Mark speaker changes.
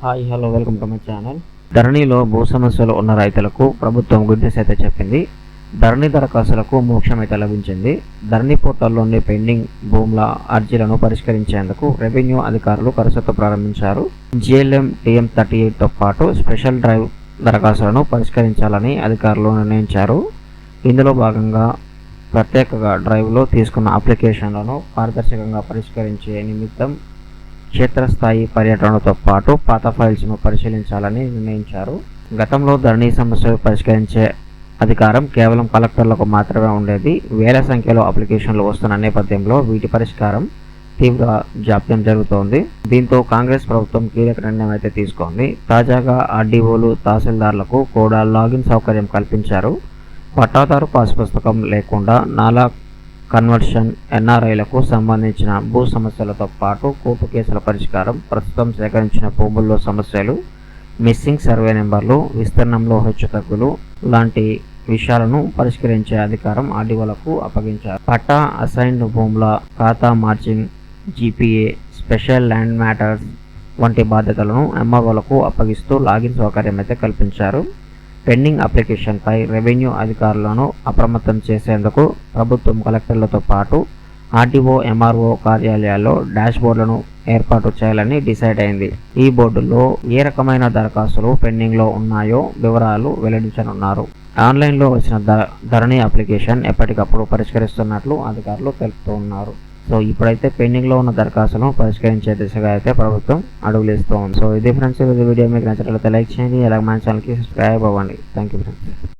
Speaker 1: Hi hello welcome to my channel. ధరణిలో భూ సమస్యలు ఉన్న రైతులకు ప్రభుత్వం గుడ్ న్యూస్ అయితే చెప్పింది. ధరణి దరఖాస్తులకు మోక్షం అయితే లభించింది. ధరణి పోర్టల్లోని పెండింగ్ భూముల అర్జీలను పరిష్కరించేందుకు రెవెన్యూ అధికారులు కసరత్తు ప్రారంభించారు. జిఎల్ఎం టీఎం 38తో పాటు స్పెషల్ డ్రైవ్ దరఖాస్తులను పరిష్కరించాలని అధికారులు నిర్ణయించారు. ఇందులో భాగంగా ప్రత్యేక డ్రైవ్లో తీసుకున్న అప్లికేషన్లను పారదర్శకంగా పరిష్కరించే నిమిత్తం క్షేత్రస్థాయి పర్యటనతో పాటు పాత ఫైల్స్ను పరిశీలించాలని నిర్ణయించారు. గతంలో ధరణి సమస్యలు పరిష్కరించే అధికారం కేవలం కలెక్టర్లకు మాత్రమే ఉండేది. వేల సంఖ్యలో అప్లికేషన్లు వస్తున్న నేపథ్యంలో వీటి పరిష్కారం తీవ్ర జాప్యం జరుగుతోంది. దీంతో కాంగ్రెస్ ప్రభుత్వం కీలక నిర్ణయం అయితే తీసుకుంది. తాజాగా ఆర్డీఓలు తహసీల్దార్లకు కూడా లాగిన్ సౌకర్యం కల్పించారు. పట్టాదారు పాస్ పుస్తకం లేకుండా నాలా కన్వర్షన్, ఎన్ఆర్ఐలకు సంబంధించిన భూ సమస్యలతో పాటు కోర్టు కేసుల పరిష్కారం, ప్రస్తుతం సేకరించిన భూముల్లో సమస్యలు, మిస్సింగ్ సర్వే నెంబర్లు, విస్తీర్ణంలో హెచ్చుతగ్గులు లాంటి విషయాలను పరిష్కరించే అధికారం ఆర్డీఓలకు అప్పగించారు. పట్టా, అసైన్డ్ భూముల ఖాతా marching, GPA, special land matters వంటి బాధ్యతలను ఎంఆర్ఓలకు అప్పగిస్తూ లాగిన్ సౌకర్యం అయితే కల్పించారు. పెండింగ్ అప్లికేషన్పై రెవెన్యూ అధికారులను అప్రమత్తం చేసేందుకు ప్రభుత్వం కలెక్టర్లతో పాటు ఆర్డీఓ, ఎంఆర్ఓ కార్యాలయాల్లో డాష్ బోర్డులను ఏర్పాటు చేయాలని డిసైడ్ అయింది. ఈ బోర్డుల్లో ఏ రకమైన దరఖాస్తులు పెండింగ్లో ఉన్నాయో వివరాలు వెల్లడించనున్నారు. ఆన్లైన్లో వచ్చిన ధరణి అప్లికేషన్ ఎప్పటికప్పుడు పరిష్కరిస్తున్నట్లు అధికారులు తెలుపుతున్నారు. సో ఇప్పుడైతే పెండింగ్లో ఉన్న దరఖాస్తులను పరిష్కరించే దిశగా అయితే ప్రభుత్వం అడుగులు ఇస్తూ ఉంది. సో ఇది ఫ్రెండ్స్, ఈ వీడియో మీకు నచ్చినట్లయితే లైక్ చేయండి, అలాగే మన ఛానల్కి సబ్స్క్రైబ్ అవ్వండి. Thank you friends.